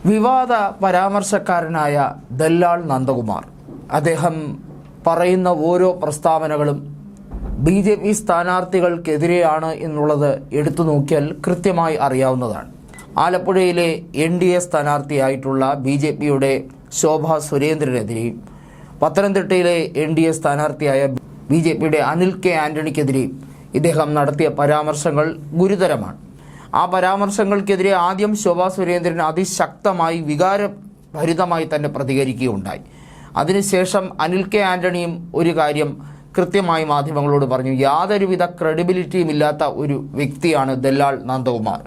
വിവാദ പരാമർശക്കാരനായ ദല്ലാൾ നന്ദകുമാർ അദ്ദേഹം പറയുന്ന ഓരോ പ്രസ്താവനകളും BJP സ്ഥാനാർത്ഥികൾക്കെതിരെയാണ് എന്നുള്ളത് എടുത്തു നോക്കിയാൽ കൃത്യമായി അറിയാവുന്നതാണ്. ആലപ്പുഴയിലെ NDA സ്ഥാനാർത്ഥിയായിട്ടുള്ള BJPയുടെ ശോഭാ സുരേന്ദ്രനെതിരെയും പത്തനംതിട്ടയിലെ NDA സ്ഥാനാർത്ഥിയായ BJPയുടെ അനിൽ കെ ആന്റണിക്കെതിരെയും ഇദ്ദേഹം നടത്തിയ പരാമർശങ്ങൾ ഗുരുതരമാണ്. ആ പരാമർശങ്ങൾക്കെതിരെ ആദ്യം ശോഭാ സുരേന്ദ്രൻ അതിശക്തമായി വികാരഭരിതമായി തന്നെ പ്രതികരിക്കുകയുണ്ടായി. അതിനുശേഷം അനിൽ കെ ആന്റണിയും ഒരു കാര്യം കൃത്യമായി മാധ്യമങ്ങളോട് പറഞ്ഞു. യാതൊരുവിധ ക്രെഡിബിലിറ്റിയും ഇല്ലാത്ത ഒരു വ്യക്തിയാണ് ദല്ലാൾ നന്ദകുമാർ.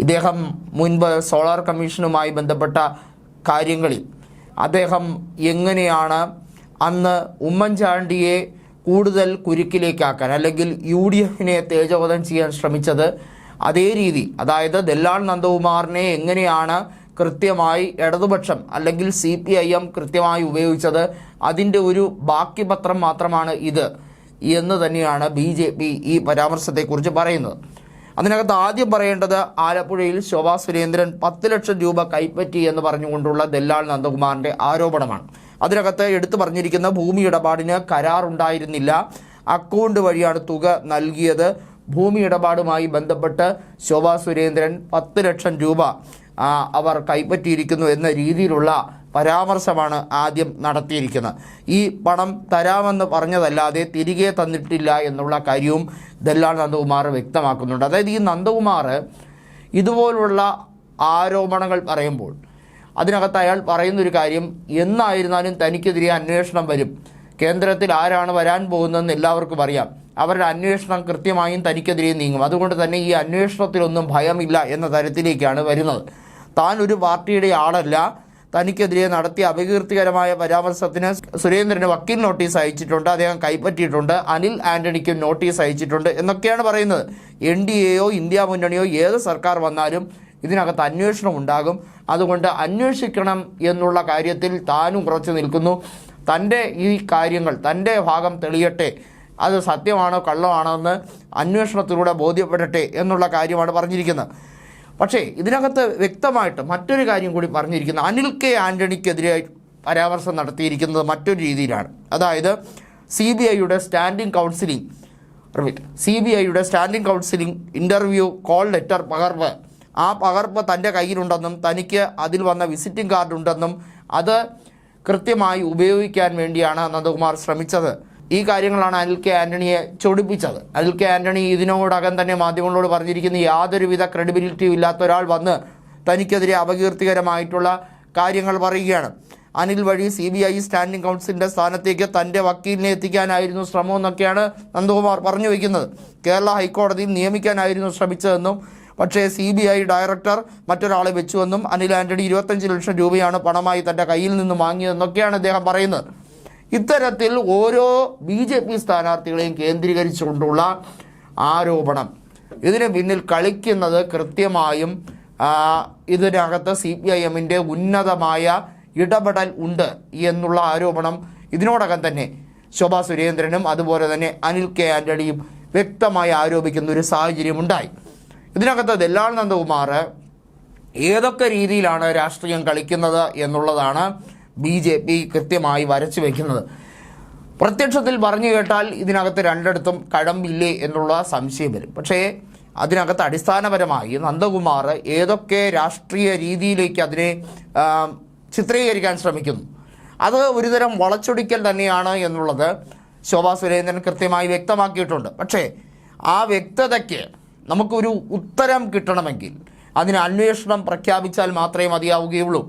ഇദ്ദേഹം മുൻപ് സോളാർ കമ്മീഷനുമായി ബന്ധപ്പെട്ട കാര്യങ്ങളിൽ അദ്ദേഹം എങ്ങനെയാണ് അന്ന് ഉമ്മൻചാണ്ടിയെ കൂടുതൽ കുരുക്കിലേക്കാക്കാൻ അല്ലെങ്കിൽ UDFനെ തേജോവധം ചെയ്യാൻ ശ്രമിച്ചത്, അതേ രീതി, അതായത് ദല്ലാൾ നന്ദകുമാറിനെ എങ്ങനെയാണ് കൃത്യമായി ഇടതുപക്ഷം അല്ലെങ്കിൽ CPIM കൃത്യമായി ഉപയോഗിച്ചത്, അതിൻ്റെ ഒരു ബാക്കി പത്രം മാത്രമാണ് ഇത് എന്ന് തന്നെയാണ് BJP ഈ പരാമർശത്തെക്കുറിച്ച് പറയുന്നത്. അതിനകത്ത് ആദ്യം പറയേണ്ടത് ആലപ്പുഴയിൽ ശോഭാ സുരേന്ദ്രൻ 10 ലക്ഷം രൂപ കൈപ്പറ്റി എന്ന് പറഞ്ഞുകൊണ്ടുള്ള ദല്ലാൾ നന്ദകുമാറിൻ്റെ ആരോപണമാണ്. അതിനകത്ത് എടുത്തു പറഞ്ഞിരിക്കുന്ന ഭൂമി ഇടപാടിന് കരാറുണ്ടായിരുന്നില്ല, അക്കൗണ്ട് വഴിയാണ് തുക നൽകിയത്. ഭൂമി ഇടപാടുമായി ബന്ധപ്പെട്ട് ശോഭാ സുരേന്ദ്രൻ 10 ലക്ഷം രൂപ അവർ കൈപ്പറ്റിയിരിക്കുന്നു എന്ന രീതിയിലുള്ള പരാമർശമാണ് ആദ്യം നടത്തിയിരിക്കുന്നത്. ഈ പണം തരാമെന്ന് പറഞ്ഞതല്ലാതെ തിരികെ തന്നിട്ടില്ല എന്നുള്ള കാര്യവും ദല്ലാൾ നന്ദകുമാർ വ്യക്തമാക്കുന്നുണ്ട്. അതായത് ഈ നന്ദകുമാർ ഇതുപോലുള്ള ആരോപണങ്ങൾ പറയുമ്പോൾ അതിനകത്ത് അയാൾ പറയുന്നൊരു കാര്യം, എന്നായിരുന്നാലും തനിക്കെതിരെ അന്വേഷണം വരും, കേന്ദ്രത്തിൽ ആരാണ് വരാൻ പോകുന്നതെന്ന് എല്ലാവർക്കും അറിയാം, അവരുടെ അന്വേഷണം കൃത്യമായും തനിക്കെതിരെ നീങ്ങും, അതുകൊണ്ട് തന്നെ ഈ അന്വേഷണത്തിലൊന്നും ഭയമില്ല എന്ന തരത്തിലേക്കാണ് വരുന്നത്. താൻ ഒരു പാർട്ടിയുടെ ആളല്ല, തനിക്കെതിരെ നടത്തിയ അപകീർത്തികരമായ പരാമർശത്തിന് സുരേന്ദ്രന് വക്കീൽ നോട്ടീസ് അയച്ചിട്ടുണ്ട്, അദ്ദേഹം കൈപ്പറ്റിയിട്ടുണ്ട്, അനിൽ ആന്റണിക്കും നോട്ടീസ് അയച്ചിട്ടുണ്ട് എന്നൊക്കെയാണ് പറയുന്നത്. NDAയോ ഇന്ത്യ മുന്നണിയോ ഏത് സർക്കാർ വന്നാലും ഇതിനകത്ത് അന്വേഷണം ഉണ്ടാകും, അതുകൊണ്ട് അന്വേഷിക്കണം എന്നുള്ള കാര്യത്തിൽ താനും ഉറച്ചു നിൽക്കുന്നു. തൻ്റെ ഈ കാര്യങ്ങൾ, തൻ്റെ ഭാഗം തെളിയട്ടെ, അത് സത്യമാണോ കള്ളമാണോ എന്ന് അന്വേഷണത്തിലൂടെ ബോധ്യപ്പെടട്ടെ എന്നുള്ള കാര്യമാണ് പറഞ്ഞിരിക്കുന്നത്. പക്ഷേ ഇതിനകത്ത് വ്യക്തമായിട്ട് മറ്റൊരു കാര്യം കൂടി പറഞ്ഞിരിക്കുന്നത്, അനിൽ കെ ആന്റണിക്കെതിരെ പരാമർശം നടത്തിയിരിക്കുന്നത് മറ്റൊരു രീതിയിലാണ്. അതായത് CBIയുടെ standing counselling interview call letter പകർപ്പ്, ആ പകർപ്പ് തൻ്റെ കയ്യിലുണ്ടെന്നും തനിക്ക് അതിൽ വന്ന വിസിറ്റിംഗ് കാർഡ് ഉണ്ടെന്നും അത് കൃത്യമായി ഉപയോഗിക്കാൻ വേണ്ടിയാണ് നന്ദകുമാർ ശ്രമിച്ചത്. ഈ കാര്യങ്ങളാണ് അനിൽ കെ ആന്റണിയെ ചൊടിപ്പിച്ചത്. അനിൽ കെ ആന്റണി ഇതിനോടകം തന്നെ മാധ്യമങ്ങളോട് പറഞ്ഞിരിക്കുന്ന യാതൊരുവിധ ക്രെഡിബിലിറ്റിയും ഇല്ലാത്ത ഒരാൾ വന്ന് തനിക്കെതിരെ അപകീർത്തികരമായിട്ടുള്ള കാര്യങ്ങൾ പറയുകയാണ്. അനിൽ വഴി CBI സ്റ്റാൻഡിംഗ് കൗൺസിലിൻ്റെ സ്ഥാനത്തേക്ക് തൻ്റെ വക്കീലിനെ എത്തിക്കാനായിരുന്നു ശ്രമമെന്നൊക്കെയാണ് നന്ദകുമാർ പറഞ്ഞു വയ്ക്കുന്നത്. കേരള ഹൈക്കോടതിയിൽ നിയമിക്കാനായിരുന്നു ശ്രമിച്ചതെന്നും പക്ഷേ CBI ഡയറക്ടർ മറ്റൊരാളെ വെച്ചുവെന്നും അനിൽ ആന്റണി 25 ലക്ഷം രൂപയാണ് പണമായി തൻ്റെ കയ്യിൽ നിന്ന് വാങ്ങിയതെന്നൊക്കെയാണ് അദ്ദേഹം പറയുന്നത്. ഇത്തരത്തിൽ ഓരോ BJP സ്ഥാനാർത്ഥികളെയും കേന്ദ്രീകരിച്ചുകൊണ്ടുള്ള ആരോപണം, ഇതിന് പിന്നിൽ കളിക്കുന്നത് കൃത്യമായും ഇതിനകത്ത് CPIMൻ്റെ ഉന്നതമായ ഇടപെടൽ ഉണ്ട് എന്നുള്ള ആരോപണം ഇതിനോടകം തന്നെ ശോഭാ സുരേന്ദ്രനും അതുപോലെ തന്നെ അനിൽ കെ ആന്റണിയും വ്യക്തമായി ആരോപിക്കുന്ന ഒരു സാഹചര്യമുണ്ടായി. ഇതിനകത്ത് ദല്ലാൾ നന്ദകുമാർ ഏതൊക്കെ രീതിയിലാണ് രാഷ്ട്രീയം കളിക്കുന്നത് എന്നുള്ളതാണ് BJP കൃത്യമായി വരച്ചു വയ്ക്കുന്നത്. പ്രത്യക്ഷത്തിൽ പറഞ്ഞു കേട്ടാൽ ഇതിനകത്ത് രണ്ടിടത്തും കഴമ്പില്ലേ എന്നുള്ള സംശയം വരും. പക്ഷേ അതിനകത്ത് അടിസ്ഥാനപരമായി നന്ദകുമാർ ഏതൊക്കെ രാഷ്ട്രീയ രീതിയിലേക്ക് അതിനെ ചിത്രീകരിക്കാൻ ശ്രമിക്കുന്നു, അത് ഒരുതരം വളച്ചൊടിക്കൽ തന്നെയാണ് എന്നുള്ളത് ശോഭാ സുരേന്ദ്രൻ കൃത്യമായി വ്യക്തമാക്കിയിട്ടുണ്ട്. പക്ഷേ ആ വ്യക്തതയ്ക്ക് നമുക്കൊരു ഉത്തരം കിട്ടണമെങ്കിൽ അതിന് അന്വേഷണം പ്രഖ്യാപിച്ചാൽ മാത്രമേ മതിയാവുകയുള്ളൂ.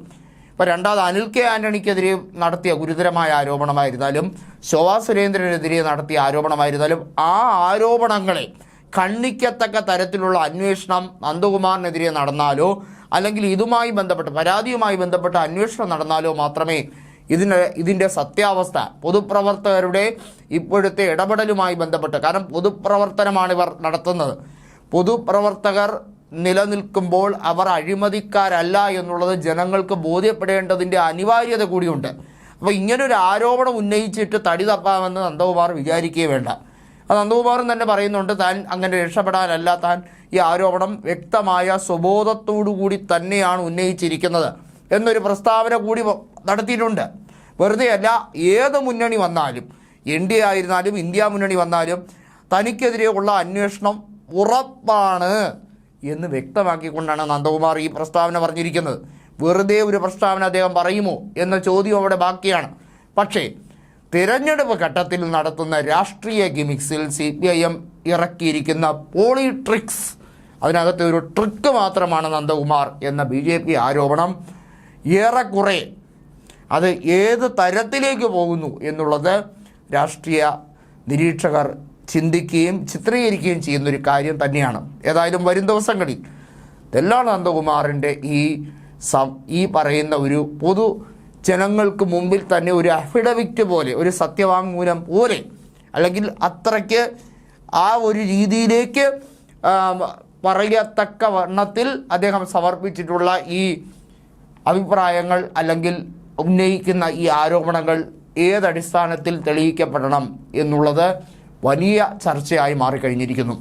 ഇപ്പോൾ രണ്ടാമത് അനിൽ കെ ആന്റണിക്കെതിരെ നടത്തിയ ഗുരുതരമായ ആരോപണമായിരുന്നാലും ശോഭാ സുരേന്ദ്രനെതിരെ നടത്തിയ ആരോപണമായിരുന്നാലും ആ ആരോപണങ്ങളെ ഖണ്ഡിക്കത്തക്ക തരത്തിലുള്ള അന്വേഷണം നന്ദകുമാറിനെതിരെ നടന്നാലോ അല്ലെങ്കിൽ ഇതുമായി ബന്ധപ്പെട്ട് പരാതിയുമായി ബന്ധപ്പെട്ട അന്വേഷണം നടന്നാലോ മാത്രമേ ഇതിൻ്റെ സത്യാവസ്ഥ, പൊതുപ്രവർത്തകരുടെ ഇപ്പോഴത്തെ ഇടപെടലുമായി ബന്ധപ്പെട്ട്, കാരണം പൊതുപ്രവർത്തനമാണ് ഇവർ നടത്തുന്നത്, പൊതുപ്രവർത്തകർ നിലനിൽക്കുമ്പോൾ അവർ അഴിമതിക്കാരല്ല എന്നുള്ളത് ജനങ്ങൾക്ക് ബോധ്യപ്പെടേണ്ടതിൻ്റെ അനിവാര്യത കൂടിയുണ്ട്. അപ്പോൾ ഇങ്ങനൊരു ആരോപണം ഉന്നയിച്ചിട്ട് തടി തപ്പാമെന്ന് നന്ദകുമാർ വിചാരിക്കുകയേ വേണ്ട. അത് നന്ദകുമാറും തന്നെ പറയുന്നുണ്ട്, താൻ അങ്ങനെ രക്ഷപ്പെടാനല്ല, താൻ ഈ ആരോപണം വ്യക്തമായ സ്വബോധത്തോടു കൂടി തന്നെയാണ് ഉന്നയിച്ചിരിക്കുന്നത്. എന്നൊരു പ്രസ്താവന കൂടി നടത്തിയിട്ടുണ്ട്. വെറുതെയല്ല, ഏത് മുന്നണി വന്നാലും, NDA ആയിരുന്നാലും ഇന്ത്യ മുന്നണി വന്നാലും തനിക്കെതിരെയുള്ള അന്വേഷണം ഉറപ്പാണ് എന്ന് വ്യക്തമാക്കിക്കൊണ്ടാണ് നന്ദകുമാർ ഈ പ്രസ്താവന പറഞ്ഞിരിക്കുന്നത്. വെറുതെ ഒരു പ്രസ്താവന അദ്ദേഹം പറയുമോ എന്ന ചോദ്യം അവിടെ ബാക്കിയാണ്. പക്ഷേ തിരഞ്ഞെടുപ്പ് ഘട്ടത്തിൽ നടത്തുന്ന രാഷ്ട്രീയ ഗിമിക്സിൽ CPIM ഇറക്കിയിരിക്കുന്ന പോളിട്രിക്സ്, അതിനകത്തെ ഒരു ട്രിക്ക് മാത്രമാണ് നന്ദകുമാർ എന്ന BJP ആരോപണം ഏറെക്കുറെ അത് ഏത് തരത്തിലേക്ക് പോകുന്നു എന്നുള്ളത് രാഷ്ട്രീയ നിരീക്ഷകർ ചിന്തിക്കുകയും ചിത്രീകരിക്കുകയും ചെയ്യുന്നൊരു കാര്യം തന്നെയാണ്. ഏതായാലും വരും ദിവസങ്ങളിൽ ദല്ലാൾ നന്ദകുമാറിൻ്റെ ഈ പറയുന്ന ഒരു പൊതു ജനങ്ങൾക്ക് മുമ്പിൽ തന്നെ ഒരു അഫിഡവിറ്റ് പോലെ, ഒരു സത്യവാങ്മൂലം പോലെ, അല്ലെങ്കിൽ അത്രയ്ക്ക് ആ ഒരു രീതിയിലേക്ക് പറയത്തക്ക വണ്ണത്തിൽ അദ്ദേഹം സമർപ്പിച്ചിട്ടുള്ള ഈ അഭിപ്രായങ്ങൾ അല്ലെങ്കിൽ ഉന്നയിക്കുന്ന ഈ ആരോപണങ്ങൾ ഏതടിസ്ഥാനത്തിൽ തെളിയിക്കപ്പെടണം എന്നുള്ളത് വലിയ ചർച്ചയായി മാറിക്കഴിഞ്ഞിരിക്കുന്നു.